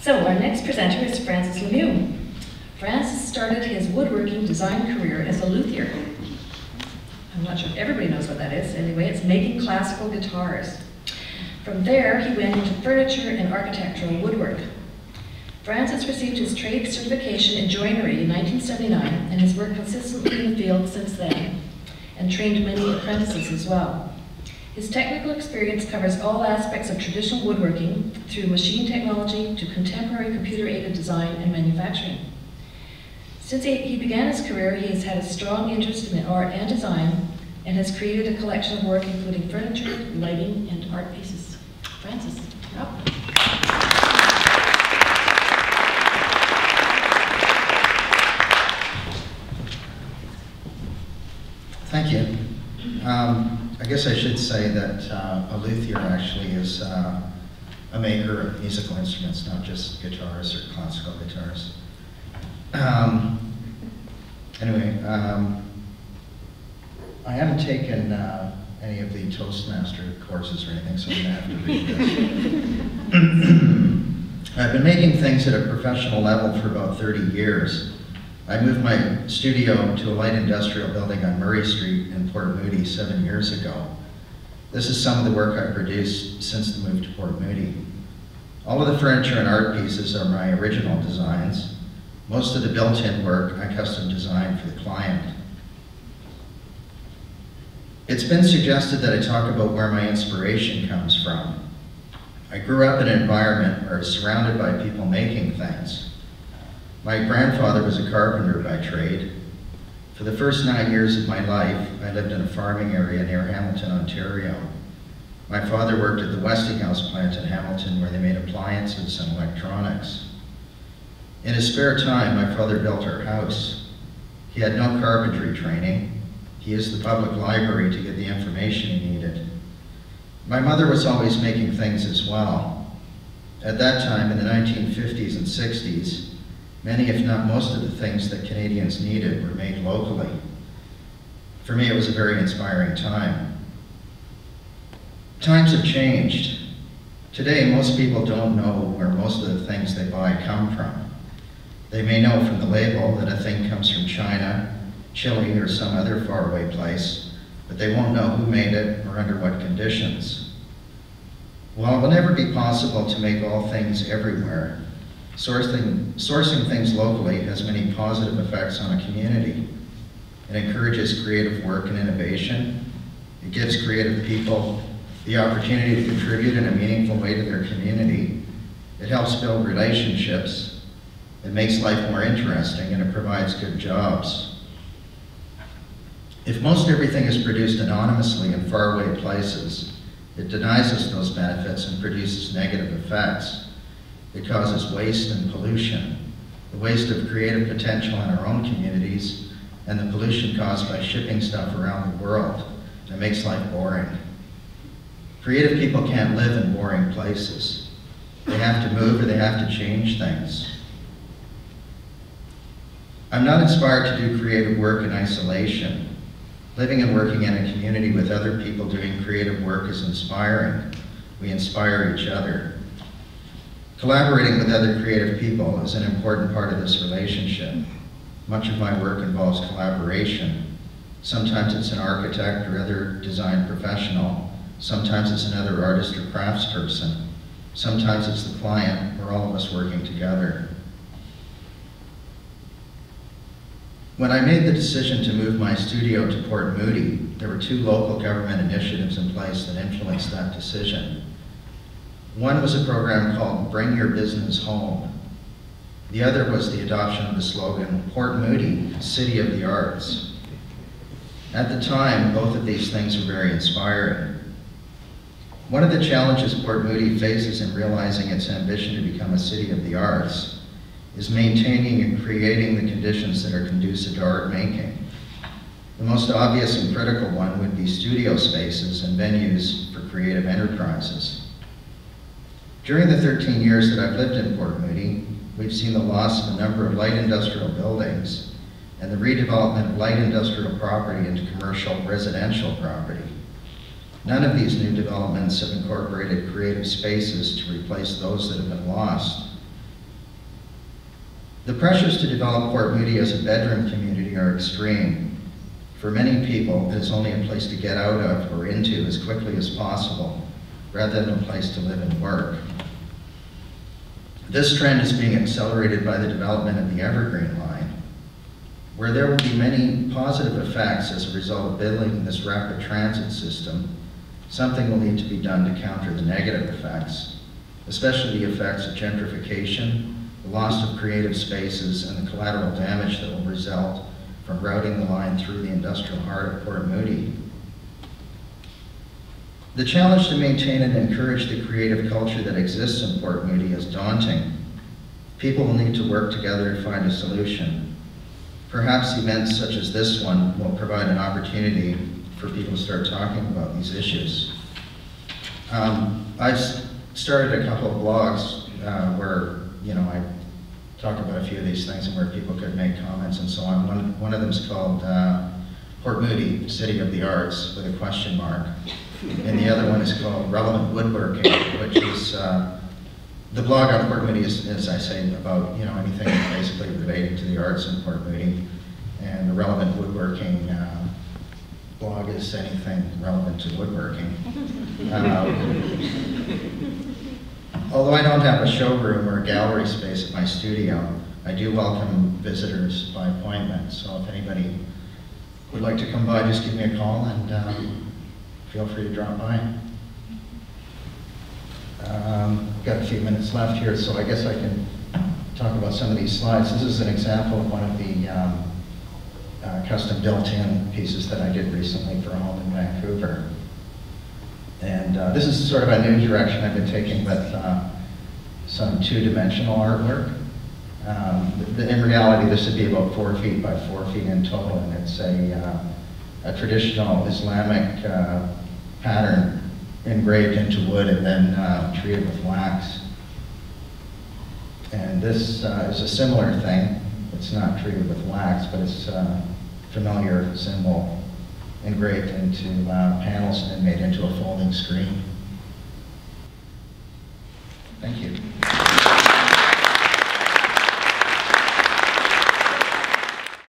So our next presenter is Francis Lemieux. Francis started his woodworking design career as a luthier. I'm not sure if everybody knows what that is. Anyway, it's making classical guitars. From there, he went into furniture and architectural woodwork. Francis received his trade certification in joinery in 1979 and has worked consistently in the field since then and trained many apprentices as well. His technical experience covers all aspects of traditional woodworking through machine technology to contemporary computer-aided design and manufacturing. Since he began his career, he has had a strong interest in art and design and has created a collection of work including furniture, lighting, and art pieces. Francis, you're up. Thank you. I guess I should say that a luthier actually is a maker of musical instruments, not just guitars or classical guitars. Anyway, I haven't taken any of the Toastmaster courses or anything, so I'm going to have to read this. I've been making things at a professional level for about 30 years. I moved my studio to a light industrial building on Murray Street in Port Moody 7 years ago. This is some of the work I've produced since the move to Port Moody. All of the furniture and art pieces are my original designs. Most of the built-in work I custom designed for the client. It's been suggested that I talk about where my inspiration comes from. I grew up in an environment where I was surrounded by people making things. My grandfather was a carpenter by trade. For the first 9 years of my life, I lived in a farming area near Hamilton, Ontario. My father worked at the Westinghouse plant in Hamilton where they made appliances and electronics. In his spare time, my father built our house. He had no carpentry training. He used the public library to get the information he needed. My mother was always making things as well. At that time, in the 1950s and 60s, many, if not most of the things that Canadians needed were made locally. For me, it was a very inspiring time. Times have changed. Today, most people don't know where most of the things they buy come from. They may know from the label that a thing comes from China, Chile, or some other faraway place, but they won't know who made it or under what conditions. While it will never be possible to make all things everywhere, sourcing things locally has many positive effects on a community. It encourages creative work and innovation. It gives creative people the opportunity to contribute in a meaningful way to their community. It helps build relationships. It makes life more interesting, and it provides good jobs. If most everything is produced anonymously in faraway places, it denies us those benefits and produces negative effects. It causes waste and pollution, the waste of creative potential in our own communities, and the pollution caused by shipping stuff around the world that makes life boring. Creative people can't live in boring places. They have to move or they have to change things. I'm not inspired to do creative work in isolation. Living and working in a community with other people doing creative work is inspiring. We inspire each other. Collaborating with other creative people is an important part of this relationship. Much of my work involves collaboration. Sometimes it's an architect or other design professional. Sometimes it's another artist or craftsperson. Sometimes it's the client, or all of us working together. When I made the decision to move my studio to Port Moody, there were 2 local government initiatives in place that influenced that decision. One was a program called Bring Your Business Home. The other was the adoption of the slogan, Port Moody, City of the Arts. At the time, both of these things were very inspiring. One of the challenges Port Moody faces in realizing its ambition to become a city of the arts is maintaining and creating the conditions that are conducive to art making. The most obvious and critical one would be studio spaces and venues for creative enterprises. During the 13 years that I've lived in Port Moody, we've seen the loss of a number of light industrial buildings and the redevelopment of light industrial property into commercial residential property. None of these new developments have incorporated creative spaces to replace those that have been lost. The pressures to develop Port Moody as a bedroom community are extreme. For many people, it is only a place to get out of or into as quickly as possible, rather than a place to live and work. This trend is being accelerated by the development of the Evergreen Line, where there will be many positive effects as a result of building this rapid transit system. Something will need to be done to counter the negative effects, especially the effects of gentrification, the loss of creative spaces, and the collateral damage that will result from routing the line through the industrial heart of Port Moody. The challenge to maintain and encourage the creative culture that exists in Port Moody is daunting. People will need to work together to find a solution. Perhaps events such as this one will provide an opportunity for people to start talking about these issues. I've started a couple of blogs where I talk about a few of these things and where people could make comments and so on. One of them is called Port Moody, City of the Arts, with a question mark. And the other one is called Relevant Woodworking, which is, the blog on Port Moody is, as I say, about anything basically relating to the arts in Port Moody. And the Relevant Woodworking blog is anything relevant to woodworking. Although I don't have a showroom or a gallery space at my studio, I do welcome visitors by appointment. So if anybody would like to come by, just give me a call and feel free to drop by. Got a few minutes left here, so I guess I can talk about some of these slides. This is an example of one of the custom built-in pieces that I did recently for a home in Vancouver. And this is sort of a new direction I've been taking with some two-dimensional artwork. In reality, this would be about 4 feet by 4 feet in total, and it's a traditional Islamic pattern engraved into wood and then treated with wax. And this is a similar thing. It's not treated with wax, but it's a familiar symbol engraved into panels and made into a folding screen. Thank you.